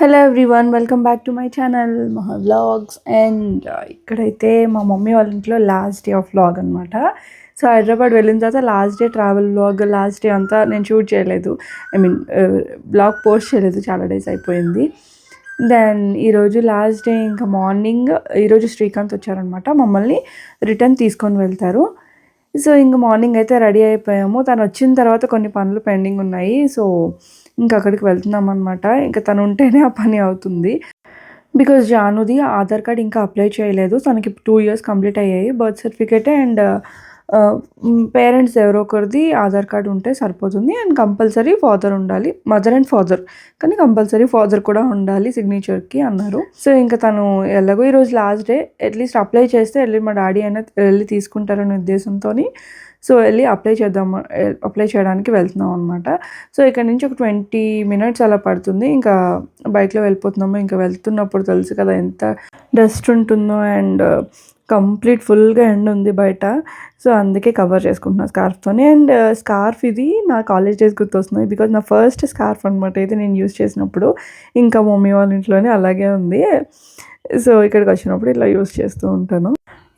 Hello everyone, welcome back to my channel మహా vlogs. And ఇక్కడైతే మా మమ్మీ వాళ్ళ ఇంట్లో లాస్ట్ డే ఆఫ్ వ్లాగ్ అనమాట. సో హైదరాబాద్ వెళ్ళిన తర్వాత last day travel vlog, last day అంతా నేను షూట్ చేయలేదు. ఐ మీన్ వ్లాగ్ పోస్ట్ చేయలేదు, చాలా డేస్ అయిపోయింది. దెన్ ఈరోజు లాస్ట్ డే. ఇంకా మార్నింగ్ ఈరోజు శ్రీకాంత్ వచ్చారనమాట, మమ్మల్ని రిటర్న్ తీసుకొని వెళ్తారు. సో ఇంక మార్నింగ్ అయితే రెడీ అయిపోయాము. తను వచ్చిన తర్వాత కొన్ని పనులు పెండింగ్ ఉన్నాయి. సో ఇంకా అక్కడికి వెళ్తున్నాం అనమాట. ఇంకా తను ఉంటేనే ఆ పని అవుతుంది. బికాజ్ జానుది ఆధార్ కార్డ్ ఇంకా అప్లై చేయలేదు. తనకి 2 years కంప్లీట్ అయ్యాయి. బర్త్ సర్టిఫికేట్ అండ్ పేరెంట్స్ ఎవరో ఒకరిది ఆధార్ కార్డ్ ఉంటే సరిపోతుంది. అండ్ కంపల్సరీ ఫాదర్ ఉండాలి, మదర్ అండ్ ఫాదర్, కానీ కంపల్సరీ ఫాదర్ కూడా ఉండాలి సిగ్నేచర్కి అన్నారు. సో ఇంకా తను ఎలాగో ఈరోజు లాస్ట్ డే, అట్లీస్ట్ అప్లై చేస్తే వెళ్ళి మా డాడీ అయినా వెళ్ళి తీసుకుంటారనే ఉద్దేశంతో సో వెళ్ళి అప్లై చేయడానికి వెళ్తున్నాం అనమాట. సో ఇక్కడ నుంచి ఒక 20 minutes అలా పడుతుంది. ఇంకా బైక్లో వెళ్ళిపోతున్నాము. ఇంకా వెళ్తున్నప్పుడు తెలుసు కదా ఎంత డస్ట్ ఉంటుందో. అండ్ కంప్లీట్ ఫుల్గా ఎండ ఉంది బయట. సో అందుకే కవర్ చేసుకుంటున్నాను స్కార్ఫ్తోనే. అండ్ స్కార్ఫ్ ఇది నా కాలేజ్ డేస్ గుర్తొస్తున్నాయి. బికాజ్ నా ఫస్ట్ స్కార్ఫ్ అనమాట ఇది నేను యూజ్ చేసినప్పుడు. ఇంకా మమ్మీ వాళ్ళ ఇంట్లోనే అలాగే ఉంది. సో ఇక్కడికి వచ్చినప్పుడు ఇలా యూజ్ చేస్తూ ఉంటాను.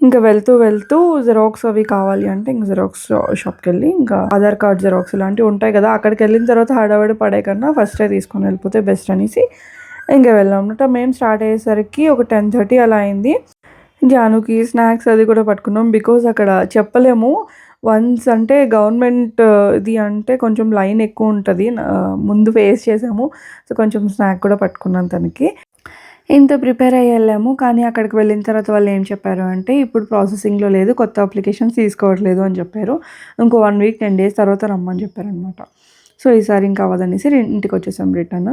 ఇంకా వెళ్తూ వెళ్తూ జెరాక్స్ అవి కావాలి అంటే ఇంకా జెరాక్స్ షాప్కి వెళ్ళి ఇంకా ఆధార్ కార్డ్ జెరాక్స్ ఇలాంటివి ఉంటాయి కదా, అక్కడికి వెళ్ళిన తర్వాత హడావిడి పడే కన్నా ఫస్టే తీసుకొని వెళ్ళిపోతే బెస్ట్ అనేసి ఇంకా వెళ్ళామన్నమాట. మేము స్టార్ట్ అయ్యేసరికి ఒక 10:30 అలా అయింది. జానుకి స్నాక్స్ అది కూడా పట్టుకున్నాం. బికాజ్ అక్కడ చెప్పలేము, వన్స్ అంటే గవర్నమెంట్ ఇది అంటే కొంచెం లైన్ ఎక్కువ ఉంటుంది. ముందు ఫేస్ చేసాము. సో కొంచెం స్నాక్ కూడా పట్టుకున్నాను తనకి. ఇంత ప్రిపేర్ అయ్యి వెళ్ళాము. కానీ అక్కడికి వెళ్ళిన తర్వాత వాళ్ళు ఏం చెప్పారు అంటే, ఇప్పుడు ప్రాసెసింగ్లో లేదు, కొత్త అప్లికేషన్స్ తీసుకోవట్లేదు అని చెప్పారు. ఇంకో 1 week 10 days తర్వాత రమ్మని చెప్పారనమాట. సో ఈసారి ఇంకా అవ్వదనేసి ఇంటికి వచ్చేసాం రిటర్న్.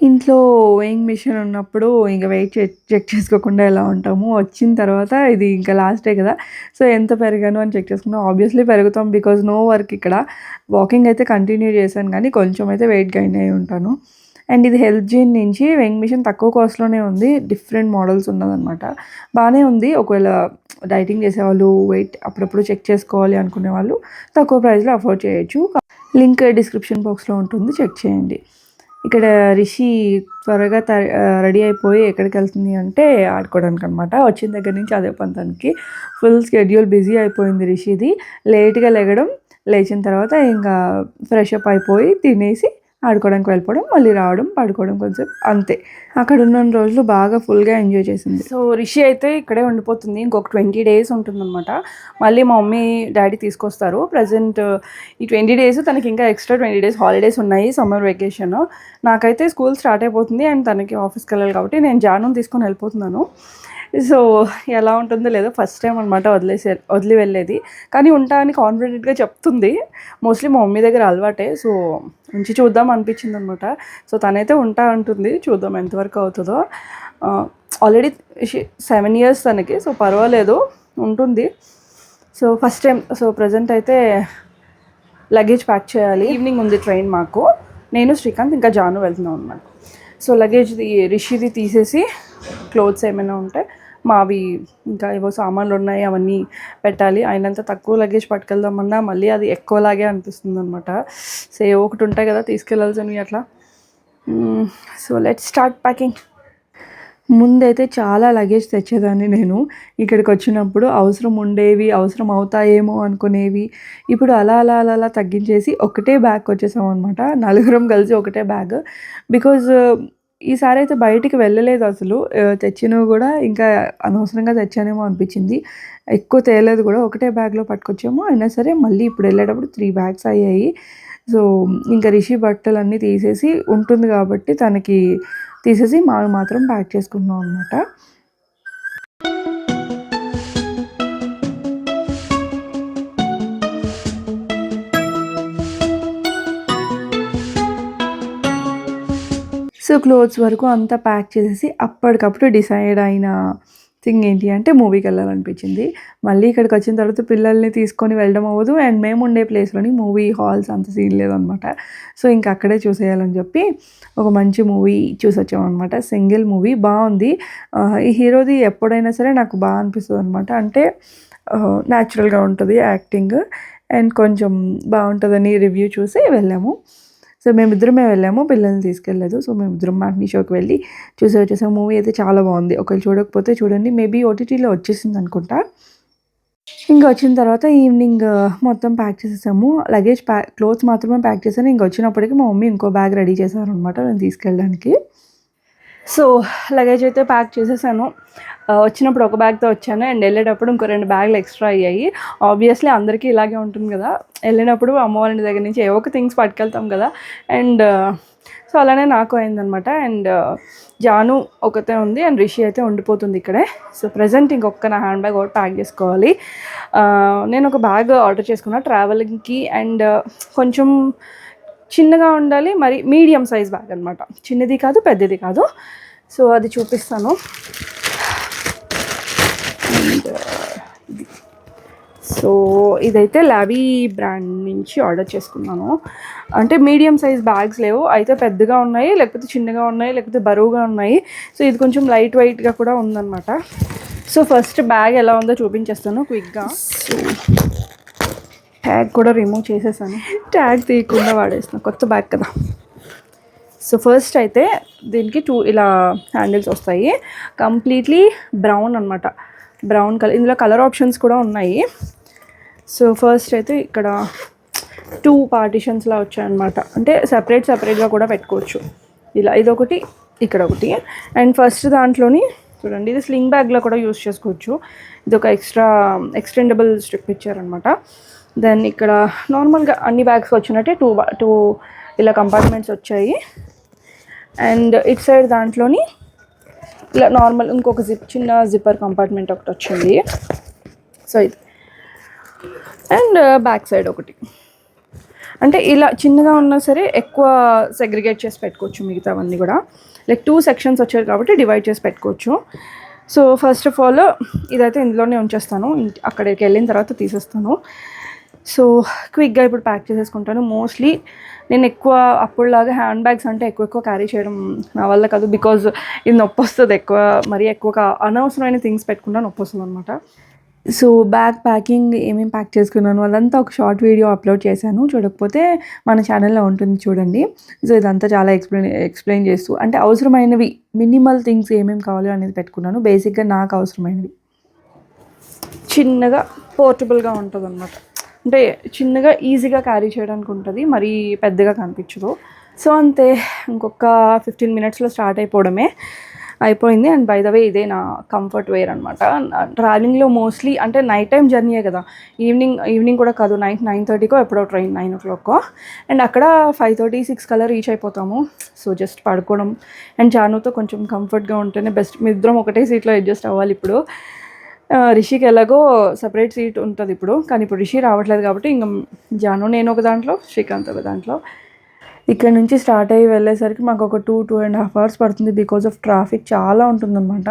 ఇంట్లో వేయింగ్ మిషన్ ఉన్నప్పుడు ఇంకా వెయిట్ చెక్ చేసుకోకుండా ఎలా ఉంటాము. వచ్చిన తర్వాత ఇది ఇంకా లాస్ట్ డే కదా, సో ఎంత పెరిగాను అని చెక్ చేసుకున్నాం. ఆబ్వియస్లీ పెరుగుతాం, బికాజ్ నో వర్క్ ఇక్కడ. వాకింగ్ అయితే కంటిన్యూ చేశాను, కానీ కొంచెం అయితే వెయిట్ గెయిన్ అయి ఉంటాను. అండ్ ఇది హెల్త్ జీన్ నుంచి వెయింగ్ మిషన్ తక్కువ కాస్ట్లోనే ఉంది. డిఫరెంట్ మోడల్స్ ఉన్నదనమాట. బాగానే ఉంది. ఒకవేళ డైటింగ్ చేసేవాళ్ళు, వెయిట్ అప్పుడప్పుడు చెక్ చేసుకోవాలి అనుకునే వాళ్ళు తక్కువ ప్రైస్లో అఫోర్డ్ చేయొచ్చు. లింక్ డిస్క్రిప్షన్ బాక్స్లో ఉంటుంది, చెక్ చేయండి. ఇక్కడ రిషి త్వరగా రెడీ అయిపోయి ఎక్కడికి వెళ్తుంది అంటే ఆడుకోవడానికి అనమాట. వచ్చిన దగ్గర నుంచి అదే పని. ఫుల్ స్కెడ్యూల్ బిజీ అయిపోయింది రిషిది. లేట్గా లేచిన తర్వాత ఇంకా ఫ్రెష్ అప్ అయిపోయి తినేసి ఆడుకోవడానికి వెళ్ళిపోవడం, మళ్ళీ రావడం, పడుకోవడం, కొంచెం అంతే. అక్కడ ఉన్న రోజులు బాగా ఫుల్గా ఎంజాయ్ చేసింది. సో రిషి అయితే ఇక్కడే ఉండిపోతుంది. ఇంకొక 20 days ఉంటుందన్నమాట. మళ్ళీ మా మమ్మీ డాడీ తీసుకొస్తారు. ప్రజెంట్ ఈ 20 days తనకి ఇంకా ఎక్స్ట్రా 20 days హాలిడేస్ ఉన్నాయి, సమ్మర్ వెకేషన్. నాకైతే స్కూల్ స్టార్ట్ అయిపోతుంది అండ్ తనకి ఆఫీస్కి వెళ్ళాలి కాబట్టి నేను జానుని తీసుకొని వెళ్ళిపోతున్నాను. సో ఎలా ఉంటుందో లేదో, ఫస్ట్ టైం అనమాట వదిలి వెళ్ళేది. కానీ ఉంటా అని కాన్ఫిడెంట్గా చెప్తుంది. మోస్ట్లీ మా మమ్మీ దగ్గర అలవాటే, సో ఉంచి చూద్దాం అనిపించింది అనమాట. సో తనైతే ఉంటా అంటుంది, చూద్దాం ఎంతవరకు అవుతుందో. ఆల్రెడీ 7 years తనకి, సో పర్వాలేదు, ఉంటుంది. So first time. So present అయితే లగేజ్ ప్యాక్ చేయాలి. ఈవినింగ్ ఉంది ట్రైన్ మాకు. నేను శ్రీకాంత్ ఇంకా జాను వెళ్తున్నాం అనమాట. సో లగేజ్ది రిషిది తీసేసి క్లోత్స్ ఏమైనా ఉంటే మావి ఇంకా ఏవో సామాన్లు ఉన్నాయి అవన్నీ పెట్టాలి. అయినంత తక్కువ లగేజ్ పట్టుకెళ్దామన్నా మళ్ళీ అది ఎక్కువలాగే అనిపిస్తుంది అనమాట. సో ఒకటి ఉంటాయి కదా తీసుకెళ్ళాల్సినవి అట్లా. So let's start packing. ముందైతే చాలా లగేజ్ తెచ్చేదాన్ని నేను. ఇక్కడికి వచ్చినప్పుడు అవసరం అవుతాయేమో అనుకునేవి. ఇప్పుడు అలా తగ్గించేసి ఒకటే బ్యాగ్ వచ్చేసాం అనమాట. 4 కలిసి ఒకటే బ్యాగ్. బికాజ్ ఈసారి అయితే బయటికి వెళ్ళలేదు అసలు. తెచ్చినవి కూడా ఇంకా అనవసరంగా తెచ్చానేమో అనిపించింది. ఎక్కువ తేలేదు కూడా, ఒకటే బ్యాగ్లో పట్టుకొచ్చాము. అయినా సరే మళ్ళీ ఇప్పుడు వెళ్ళేటప్పుడు 3 bags అయ్యాయి. సో ఇంకా రిషి బట్టలన్నీ తీసేసి ఉంటుంది కాబట్టి తనకి తీసేసి మావి మాత్రం ప్యాక్ చేసుకుంటున్నాం అనమాట. సో క్లోత్స్ వరకు అంతా ప్యాక్ చేసేసి అప్పటికప్పుడు డిసైడ్ అయిన థింగ్ ఏంటి అంటే మూవీకి వెళ్ళాలనిపించింది. మళ్ళీ ఇక్కడికి వచ్చిన తర్వాత పిల్లల్ని తీసుకొని వెళ్ళడం అవ్వదు. అండ్ మేము ఉండే ప్లేస్లోని మూవీ హాల్స్ అంత సీన్ లేదనమాట. సో ఇంకా అక్కడే చూసేయాలని చెప్పి ఒక మంచి మూవీ చూసి వచ్చామన్నమాట. సింగిల్ మూవీ బాగుంది. ఈ హీరోది ఎప్పుడైనా సరే నాకు బాగా అనిపిస్తుంది అనమాట. అంటే న్యాచురల్గా ఉంటుంది యాక్టింగ్, అండ్ కొంచెం బాగుంటుందని రివ్యూ చూసి వెళ్ళాము. సో మేమిద్దరమే వెళ్ళాము, పిల్లల్ని తీసుకెళ్ళలేదు. సో మేమిద్దరం మ్యాట్నీ షోకి వెళ్ళి వచ్చేసాము. మూవీ అయితే చాలా బాగుంది. ఒకవేళ చూడకపోతే చూడండి, మేబీ ఓటీటీలో వచ్చేసింది అనుకుంటా. ఇంకా వచ్చిన తర్వాత ఈవినింగ్ మొత్తం ప్యాక్ చేసేసాము. లగేజ్ క్లోత్స్ మాత్రమే ప్యాక్ చేశాను. ఇంక వచ్చినప్పటికి మా మమ్మీ ఇంకో బ్యాగ్ రెడీ చేశారనమాట నేను తీసుకెళ్ళడానికి. సో లగేజ్ అయితే ప్యాక్ చేసేసాను. వచ్చినప్పుడు ఒక బ్యాగ్తో వచ్చాను అండ్ వెళ్ళేటప్పుడు ఇంకో 2 బ్యాగులు ఎక్స్ట్రా అయ్యాయి. ఆబ్వియస్లీ అందరికీ ఇలాగే ఉంటుంది కదా, వెళ్ళినప్పుడు అమ్మ వాళ్ళ దగ్గర నుంచి ఏవో ఒక థింగ్స్ పట్టుకెళ్తాం కదా. అండ్ సో అలానే నాకు అయిందనమాట. అండ్ జాను ఒకతే ఉంది అండ్ రిషి అయితే ఉండిపోతుంది ఇక్కడే. సో ప్రజెంట్ ఇంకొక నా హ్యాండ్ బ్యాగ్ ఒకటి ప్యాక్ చేసుకోవాలి. నేను ఒక బ్యాగ్ ఆర్డర్ చేసుకున్నా ట్రావెలింగ్కి. అండ్ కొంచెం చిన్నగా ఉండాలి, మరి మీడియం సైజ్ బ్యాగ్ అనమాట, చిన్నది కాదు పెద్దది కాదు. సో అది చూపిస్తాను. అండ్ సో ఇదైతే లావీ బ్రాండ్ నుంచి ఆర్డర్ చేసుకున్నాను. అంటే మీడియం సైజ్ బ్యాగ్స్ లేవు, అయితే పెద్దగా ఉన్నాయి, లేకపోతే చిన్నగా ఉన్నాయి, లేకపోతే బరువుగా ఉన్నాయి. సో ఇది కొంచెం లైట్ వెయిట్గా కూడా ఉందన్నమాట. సో ఫస్ట్ బ్యాగ్ ఎలా ఉందో చూపించేస్తాను క్విక్గా. సో ట్యాగ్ కూడా రిమూవ్ చేసేసాను, ట్యాగ్ తీయకుండా వాడేస్తాను, కొత్త బ్యాగ్ కదా. సో ఫస్ట్ అయితే దీనికి 2 ఇలా హ్యాండిల్స్ వస్తాయి, కంప్లీట్లీ బ్రౌన్ అనమాట, బ్రౌన్ కలర్. ఇందులో కలర్ ఆప్షన్స్ కూడా ఉన్నాయి. సో ఫస్ట్ అయితే ఇక్కడ 2 పార్టిషన్స్లా వచ్చాయన్నమాట, అంటే సపరేట్గా కూడా పెట్టుకోవచ్చు ఇలా. ఇదొకటి, ఇక్కడ ఒకటి. అండ్ ఫస్ట్ దాంట్లోని చూడండి, ఇది స్లింగ్ బ్యాగ్లో కూడా యూస్ చేసుకోవచ్చు. ఇది ఒక ఎక్స్టెండబుల్ స్ట్రిప్ ఇచ్చారనమాట. దెన్ ఇక్కడ నార్మల్గా అన్ని బ్యాగ్స్ వచ్చినట్టే 2 ఇలా కంపార్ట్మెంట్స్ వచ్చాయి. అండ్ ఇట్ సైడ్ దాంట్లోని ఇలా నార్మల్ ఇంకొక చిన్న జిప్పర్ కంపార్ట్మెంట్ ఒకటి వచ్చింది. సో ఇది. అండ్ బ్యాక్ సైడ్ ఒకటి, అంటే ఇలా చిన్నగా ఉన్నా సరే ఎక్కువ సెగ్రిగేట్ చేసి పెట్టుకోవచ్చు మిగతావన్నీ కూడా. లైక్ 2 సెక్షన్స్ వచ్చాయి కాబట్టి డివైడ్ చేసి పెట్టుకోవచ్చు. సో ఫస్ట్ ఆఫ్ ఆల్ ఇదైతే ఇందులోనే ఉంచేస్తాను, అక్కడికి వెళ్ళిన తర్వాత తీసేస్తాను. సో క్విక్గా ఇప్పుడు ప్యాక్ చేసేసుకుంటాను. మోస్ట్లీ నేను ఎక్కువ అప్పుడులాగా హ్యాండ్ బ్యాగ్స్ అంటే ఎక్కువ క్యారీ చేయడం నా వల్ల కాదు, బికాజ్ ఇది నొప్పి వస్తుంది ఎక్కువ, మరీ ఎక్కువగా అనవసరమైన థింగ్స్ పెట్టుకున్నా నొప్పి వస్తుంది అనమాట. సో బ్యాగ్ ప్యాకింగ్ ఏమేమి ప్యాక్ చేసుకున్నాను అదంతా ఒక షార్ట్ వీడియో అప్లోడ్ చేశాను, చూడకపోతే మన ఛానల్లో ఉంటుంది చూడండి. సో ఇదంతా చాలా ఎక్స్ప్లెయిన్ చేస్తూ, అంటే అవసరమైనవి మినిమల్ థింగ్స్ ఏమేమి కావాలో అనేది పెట్టుకున్నాను. బేసిక్గా నాకు అవసరమైనవి చిన్నగా పోర్టబుల్గా ఉంటుంది అనమాట, అంటే చిన్నగా ఈజీగా క్యారీ చేయడానికి ఉంటుంది, మరీ పెద్దగా కనిపించదు. సో అంతే, ఇంకొక 15 మినిట్స్లో స్టార్ట్ అయిపోయింది. అండ్ బై ద వే ఇదే నా కంఫర్ట్ వేర్ అనమాట. ట్రావెలింగ్లో మోస్ట్లీ అంటే నైట్ టైం జర్నీయే కదా, ఈవినింగ్ కూడా కాదు, నైట్ 9:30కో ఎప్పుడో ట్రైన్ 9 o'clockకో. అండ్ అక్కడ 5:30, 6 కల్లా రీచ్ అయిపోతాము. సో జస్ట్ పడుకోవడం అండ్ జానుతో కొంచెం కంఫర్ట్గా ఉంటేనే బెస్ట్. మీ ఇద్దరం ఒకటే సీట్లో అడ్జస్ట్ అవ్వాలి ఇప్పుడు. రిషికి ఎలాగో సపరేట్ సీట్ ఉంటుంది ఇప్పుడు, కానీ ఇప్పుడు రిషి రావట్లేదు కాబట్టి ఇంకా జాను నేను ఒక దాంట్లో, శ్రీకాంత్ ఒక దాంట్లో. ఇక్కడ నుంచి స్టార్ట్ అయ్యి వెళ్ళేసరికి మాకు ఒక 2.5 hours పడుతుంది, బికాజ్ ఆఫ్ ట్రాఫిక్ చాలా ఉంటుందన్నమాట.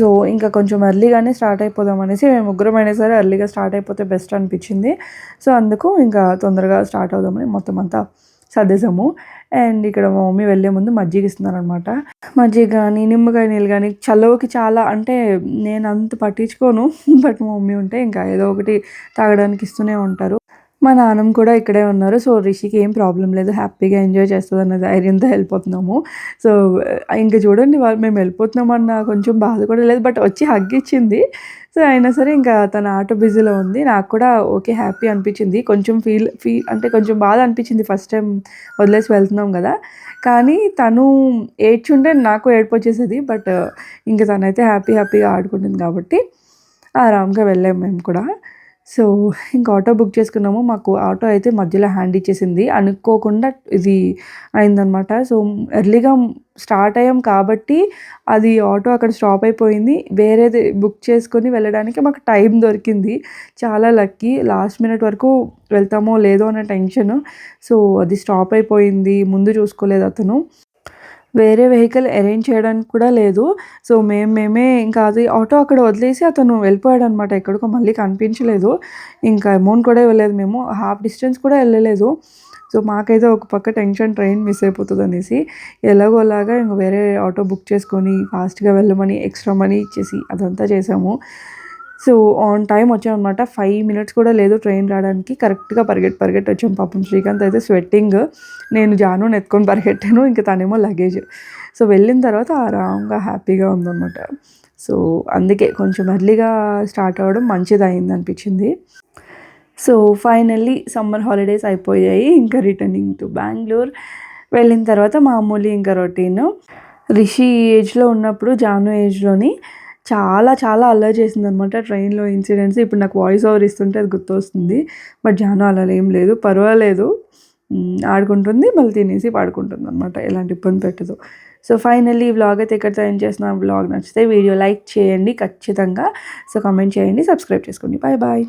సో ఇంకా కొంచెం ఎర్లీగానే స్టార్ట్ అయిపోదాం అనేసి మేము ముగ్గురమైనా సరే ఎర్లీగా స్టార్ట్ అయిపోతే బెస్ట్ అనిపించింది. సో అందుకు ఇంకా తొందరగా స్టార్ట్ అవుదామని మొత్తం అంతా సర్దేశాము. అండ్ ఇక్కడ మా మమ్మీ వెళ్ళే ముందు మజ్జిగ ఇస్తున్నారనమాట. మజ్జిగ కానీ నిమ్మకాయ నీళ్ళు కానీ చల్లవకి చాలా, అంటే నేను అంత పట్టించుకోను, బట్ మా మమ్మీ ఉంటే ఇంకా ఏదో ఒకటి తాగడానికి ఇస్తూనే ఉంటారు. మా నాన్నమ్మ కూడా ఇక్కడే ఉన్నారు. సో రిషికి ఏం ప్రాబ్లం లేదు, హ్యాపీగా ఎంజాయ్ చేస్తుంది అన్న ధైర్యంతో వెళ్ళిపోతున్నాము. సో ఇంకా చూడండి, మేము వెళ్ళిపోతున్నామన్న కొంచెం బాధ కూడా లేదు, బట్ వచ్చి హగ్ ఇచ్చింది. సో అయినా సరే ఇంకా తన ఆటో బిజీలో ఉంది. నాకు కూడా ఓకే హ్యాపీ అనిపించింది, కొంచెం ఫీల్ అంటే కొంచెం బాధ అనిపించింది ఫస్ట్ టైం వదిలేసి వెళ్తున్నాం కదా. కానీ తను ఏడ్చుంటే నాకు ఏడుపు వచ్చేసేది, బట్ ఇంకా తనైతే హ్యాపీగా ఆడుకుంటుంది కాబట్టి ఆరాంగా వెళ్ళాము మేము కూడా. సో ఇంకా ఆటో బుక్ చేసుకున్నాము. మాకు ఆటో అయితే మధ్యలో హ్యాండ్ ఇచ్చేసింది, అనుకోకుండా ఇది అయిందనమాట. సో ఎర్లీగా స్టార్ట్ అయ్యాం కాబట్టి అది ఆటో అక్కడ స్టాప్ అయిపోయింది. వేరేది బుక్ చేసుకొని వెళ్ళడానికి మాకు టైం దొరికింది, చాలా లక్కీ. లాస్ట్ మినిట్ వరకు వెళ్తామో లేదో అనే టెన్షన్. సో అది స్టాప్ అయిపోయింది, ముందు చూసుకోలేదు అతను. వేరే వెహికల్ అరేంజ్ చేయడానికి కూడా లేదు. సో మేమే ఇంకా అది ఆటో అక్కడ వదిలేసి అతను వెళ్ళిపోయాడు అనమాట, ఎక్కడికో మళ్ళీ కనిపించలేదు. ఇంకా అమౌంట్ కూడా ఇవ్వలేదు, మేము హాఫ్ డిస్టెన్స్ కూడా వెళ్ళలేదు. సో మాకైతే ఒక పక్క టెన్షన్, ట్రైన్ మిస్ అయిపోతుంది అనేసి ఎలాగోలాగా ఇంక వేరే ఆటో బుక్ చేసుకొని ఫాస్ట్గా వెళ్ళమని ఎక్స్ట్రా మనీ ఇచ్చేసి అదంతా చేసాము. సో ఆన్ టైం వచ్చామన్నమాట. 5 మినిట్స్ కూడా లేదు ట్రైన్ రావడానికి. కరెక్ట్గా పరిగెట్టి వచ్చాం. పాపం శ్రీకాంత్ అయితే స్వెట్టింగ్, నేను జాను ఎత్తుకొని పరిగెట్టాను, ఇంకా తనేమో లగేజ్. సో వెళ్ళిన తర్వాత ఆరాంగా హ్యాపీగా ఉందన్నమాట. సో అందుకే కొంచెం ఎర్లీగా స్టార్ట్ అవ్వడం మంచిది అయింది అనిపించింది. సో ఫైనల్లీ సమ్మర్ హాలిడేస్ అయిపోయాయి. ఇంకా రిటర్నింగ్ టు బెంగళూరు. వెళ్ళిన తర్వాత మామూలు ఇంకా రొటీన్. రిషి ఏజ్లో ఉన్నప్పుడు జాను ఏజ్లోని చాలా చాలా అల్లరి చేసిందనమాట ట్రైన్లో ఇన్సిడెంట్స్. ఇప్పుడు నాకు వాయిస్ ఓవర్ ఇస్తుంటే అది గుర్తొస్తుంది. బట్ జాను అలా ఏం లేదు, పర్వాలేదు, ఆడుకుంటుంది, మళ్ళీ తినేసి పడుకుంటుంది అనమాట, ఎలాంటి ఇబ్బంది పెట్టదు. సో ఫైనల్లీ ఈ వ్లాగ్ అయితే ఎక్కడితో ఎండ్ చేసిన. వ్లాగ్ నచ్చితే వీడియో లైక్ చేయండి ఖచ్చితంగా. సో కామెంట్ చేయండి, సబ్స్క్రైబ్ చేసుకోండి. Bye bye.